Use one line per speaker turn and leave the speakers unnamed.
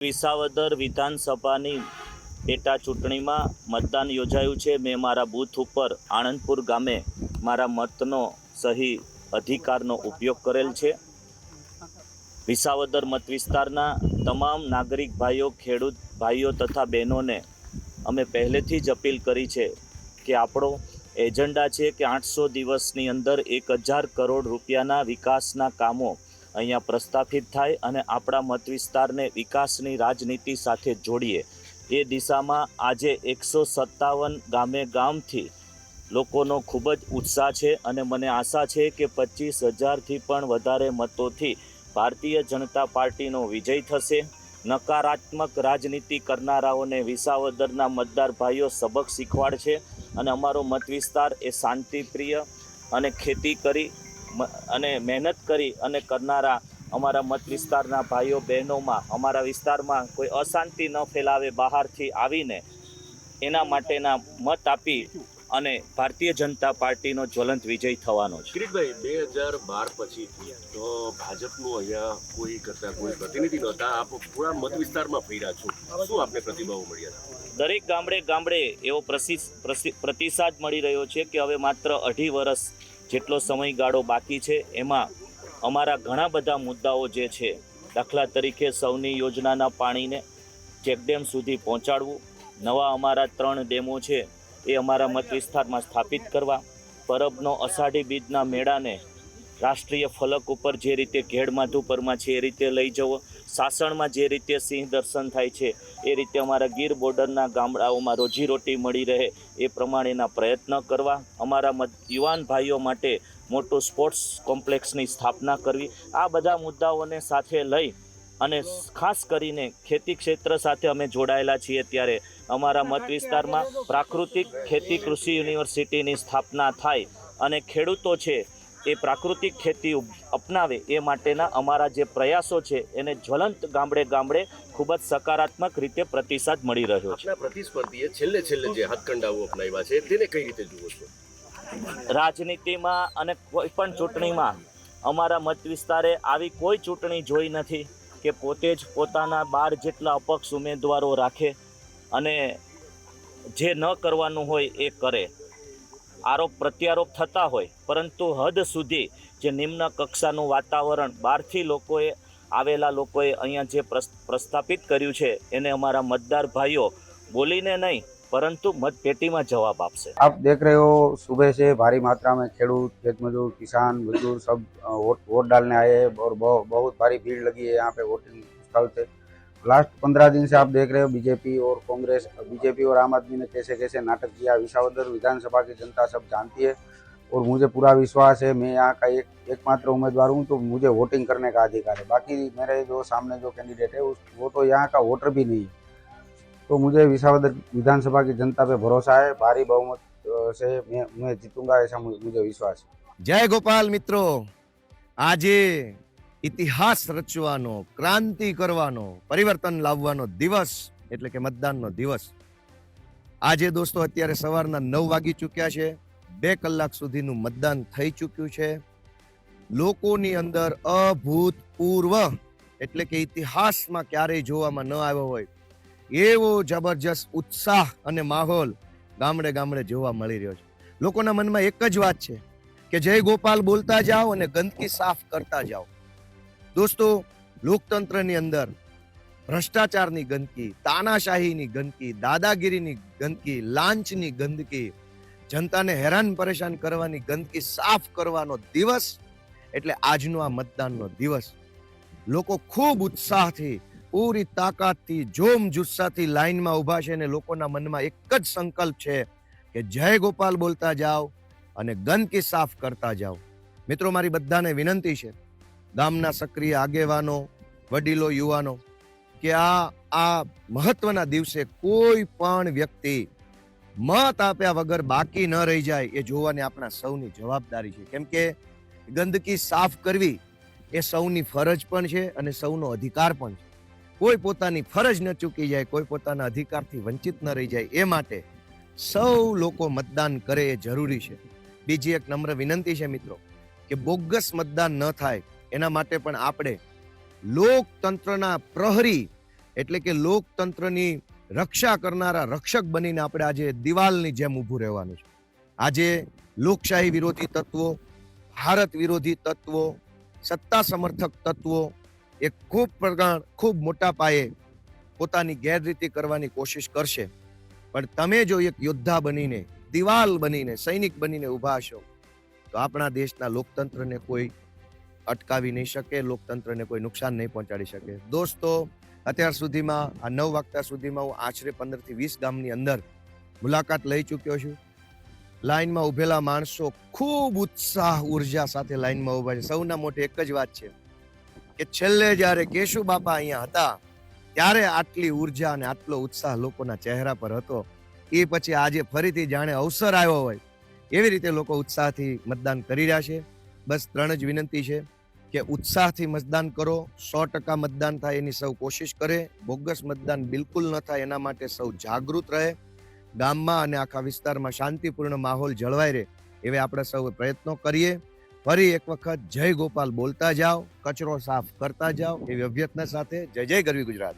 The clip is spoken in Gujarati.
વિસાવદર વિધાનસભાની પેટા ચૂંટણીમાં મતદાન યોજાયું છે। મેં મારા બૂથ ઉપર આણંદપુર ગામે મારા મતનો સહી અધિકારનો ઉપયોગ કરેલ છે। વિસાવદર મત વિસ્તારના તમામ નાગરિક ભાઈઓ, ખેડૂત ભાઈઓ તથા બહેનોને અમે પહેલેથી જ અપીલ કરી છે કે આપણો એજન્ડા છે કે 800 દિવસની અંદર 1000 કરોડ રૂપિયાના વિકાસના કામો અહીંયા પ્રસ્થાપિત થાય અને આપણા મત વિસ્તારને વિકાસની રાજનીતિ સાથે જોડીએ। એ દિશામાં આજે 157 ગામે ગામથી લોકોનો ખૂબ જ ઉત્સાહ છે અને મને આશા છે કે 25,000થી પણ વધારે મતોથી ભારતીય જનતા પાર્ટીનો વિજય થશે। નકારાત્મક રાજનીતિ કરનારાઓને વિસાવદરના મતદાર ભાઈઓ સબક શીખવાડશે અને અમારો મત વિસ્તાર એ શાંતિપ્રિય અને ખેતી કરી અને મહેનત કરી અને કરનારા અમારા મત વિસ્તારના ભાઈઓ બહેનોમાં અમારા વિસ્તારમાં કોઈ અશાંતિ ન ફેલાવે બહારથી આવીને એના માટેના મત આપી અને ભારતીય જનતા પાર્ટીનો જ્વલંત વિજય થવાનો છે।
કિરીટભાઈ, 2012 પછી તો ભાજપનું અહીંયા કોઈ કરતા કોઈ પ્રતિનિધિ નહોતા, આપ પૂરા મત વિસ્તારમાં ફર્યા છો, શું આપને પ્રતિભાવો મળ્યા?
દરેક ગામડે ગામડે એવો પ્રતિસાદ મળી રહ્યો છે કે હવે માત્ર 2.5 વર્ષ જેટલો સમયગાળો બાકી છે। એમાં અમારા ઘણા બધા મુદ્દાઓ જે છે, દાખલા તરીકે સૌની યોજનાના પાણીને ચેકડેમ સુધી પહોંચાડવું, નવા અમારા 3 ડેમો છે એ અમારા મત વિસ્તારમાં સ્થાપિત કરવા, પરબનો અષાઢી બીજના મેળાને રાષ્ટ્રીય ફલક ઉપર જે રીતે ઘેડ માધુપરમાં છે એ રીતે લઈ જવો, સાસણમાં જે રીતે સિંહ દર્શન થાય છે એ રીતે અમારા ગીર બોર્ડરના ગામડાઓમાં રોજીરોટી મળી રહે એ પ્રમાણેના પ્રયત્ન કરવા, અમારા યુવાન ભાઈઓ માટે મોટું સ્પોર્ટ્સ કોમ્પ્લેક્સની સ્થાપના કરવી, આ બધા મુદ્દાઓને સાથે લઈ અને ખાસ કરીને ખેતી ક્ષેત્ર સાથે અમે જોડાયેલા છીએ ત્યારે અમારા મત વિસ્તારમાં પ્રાકૃતિક ખેતી કૃષિ યુનિવર્સિટીની સ્થાપના થાય અને ખેડૂતો છે એ પ્રાકૃતિક ખેતી અપનાવે એ માટેના અમારા જે પ્રયાસો છે એને જ્વલંત ગામડે ગામડે ખૂબ જ સકારાત્મક રીતે પ્રતિસાદ મળી રહ્યો છે।
પ્રતિસ્પર્ધીએ છેલ્લે જે હાથકંડાઓ અપનાવ્યા છે તેને કઈ રીતે જુઓ છો?
રાજનીતિમાં અને કોઈ પણ ચૂંટણીમાં અમારા મત વિસ્તારે આવી કોઈ ચૂંટણી જોઈ નથી કે પોતે જ પોતાના 12 જેટલા અપક્ષ ઉમેદવારો રાખે અને જે ન કરવાનું હોય એ કરે, આરોપ પ્રત્યારોપ થતા હોય, પરંતુ હદ સુધી જે નિમ્ન કક્ષાનું વાતાવરણ બહારથી આવેલા લોકોએ અહીંયા જે પ્રસ્થાપિત કર્યું છે એને અમારા મતદાર ભાઈઓ બોલીને નહીં परंतु मत पेटी में जवाब आपसे।
आप देख रहे हो सुबह से भारी मात्रा में खेडूत, खेत मजदूर, किसान मजदूर सब वोट डालने आए हैं और बहुत भारी भीड़ लगी है यहाँ पे वोटिंग स्थल पे। लास्ट 15 दिन से आप देख रहे हो बीजेपी और कांग्रेस, बीजेपी और आम आदमी ने कैसे कैसे नाटक किया। विसावदर विधानसभा की जनता सब जानती है और मुझे पूरा विश्वास है, मैं यहाँ का एकमात्र उम्मीदवार हूँ तो मुझे वोटिंग करने का अधिकार है। बाकी मेरे जो सामने जो कैंडिडेट है वो तो यहाँ का वोटर भी नहीं है। तो मुझे विसावदर विधानसभा की जनता पे भरोसा है, भारी बहुमत से मैं जीतूंगा ऐसा मुझे विश्वास है।
जय गोपाल मित्रों, आजे इतिहास रचवानो, क्रांति करवानो, परिवर्तन लाववानो दिवस એટલે કે મતદાનનો દિવસ। આજે દોસ્તો અત્યારે સવારના 9 વાગી ચૂક્યા છે, 2 કલાક સુધીનું મતદાન થઈ ચૂક્યું છે। લોકોની અંદર અભૂતપૂર્વ એટલે કે ઇતિહાસમાં ક્યારેય જોવામાં ન આવ્યો હોય એવો જબરજસ્ત ઉત્સાહ અને માહોલ ગામડે ગામડે જોવા મળી રહ્યો છે। લોકોના મનમાં એક જ વાત છે કે જય ગોપાલ બોલતા જાઓ અને ગંદકી સાફ કરતા જાઓ। દોસ્તો, લોકતંત્રની અંદર ભ્રષ્ટાચારની ગંદકી, તાનાશાહીની ગંદકી, દાદાગીરીની ગંદકી, લાંચની ગંદકી, જનતાને હેરાન પરેશાન કરવાની ગંદકી સાફ કરવાનો દિવસ એટલે આજનો આ મતદાનનો દિવસ। લોકો ખૂબ ઉત્સાહથી, પૂરી તાકાતથી, જોમ જુસ્સાથી લાઈનમાં ઊભા છે અને લોકોના મનમાં એક જ સંકલ્પ છે કે જય ગોપાલ બોલતા જાઓ અને ગંદકી સાફ કરતા જાઓ। મિત્રો, મારી બધાને વિનંતી છે, ગામના સક્રિય આગેવાનો, વડીલો, યુવાનો, કે આ મહત્વના દિવસે કોઈ પણ વ્યક્તિ મત આપ્યા વગર બાકી ન રહી જાય એ જોવાની આપણા સૌની જવાબદારી છે। કેમ કે ગંદકી સાફ કરવી એ સૌની ફરજ પણ છે અને સૌનો અધિકાર પણ છે। કોઈ પોતાની ફરજ ન ચૂકી જાય, કોઈ પોતાના અધિકારથી વંચિત ન રહી જાય એ માટે સૌ લોકો મતદાન કરે એ જરૂરી છે। બીજી એક નમ્ર વિનંતી છે મિત્રો કે બોગસ મતદાન ન થાય એના માટે પણ આપણે લોકતંત્રના પ્રહરી એટલે કે લોકતંત્રની રક્ષા કરનારા રક્ષક બનીને આપણે આજે દિવાલની જેમ ઊભું રહેવાનું છે. આજે લોકશાહી વિરોધી તત્વો, ભારત વિરોધી તત્વો, સત્તા સમર્થક તત્વો એ ખૂબ મોટા પાયે પોતાની ગેરરીતિ કરવાની કોશિશ કરશે. પણ તમે જો એક યોદ્ધા બનીને, દિવાલ બનીને, સૈનિક બનીને ઊભા હશો તો આપણા દેશના લોકતંત્રને કોઈ અટકાવી નહીં શકે, લોકતંત્રને કોઈ નુકસાન નહીં પહોંચાડી શકે. દોસ્તો, અત્યાર સુધીમાં આ 9 વાગ્યા સુધીમાં હું આશરે 15 થી 20 ગામની અંદર મુલાકાત લઈ ચૂક્યો છું. લાઈનમાં ઉભેલા માણસો ખૂબ ઉત્સાહ ઉર્જા સાથે લાઈનમાં ઉભા છે. સૌના મોઢે એક જ વાત છે કે છેલ્લે જ્યારે કેશુ બાપા અહીંયા હતા ત્યારે આટલી ઉર્જા અને આટલો ઉત્સાહ લોકોના ચહેરા પર હતો. એ પછી આજે ફરીથી જાણે અવસર આવ્યો હોય એવી રીતે લોકો ઉત્સાહથી મતદાન કરી રહ્યા છે. બસ 3 જ વિનંતી છે કે ઉત્સાહથી મતદાન કરો, 100% મતદાન થાય એની સૌ કોશિશ કરે, બોગસ મતદાન બિલકુલ ન થાય એના માટે સૌ જાગૃત રહે, ગામમાં અને આખા વિસ્તારમાં શાંતિપૂર્ણ માહોલ જળવાઈ રહે એવા આપણે સૌ પ્રયત્નો કરીએ. ફરી એક વખત જય ગોપાલ બોલતા જાઓ, કચરો સાફ કરતા જાઓ એવી અભ્યર્થના સાથે જય જય ગરવી ગુજરાત.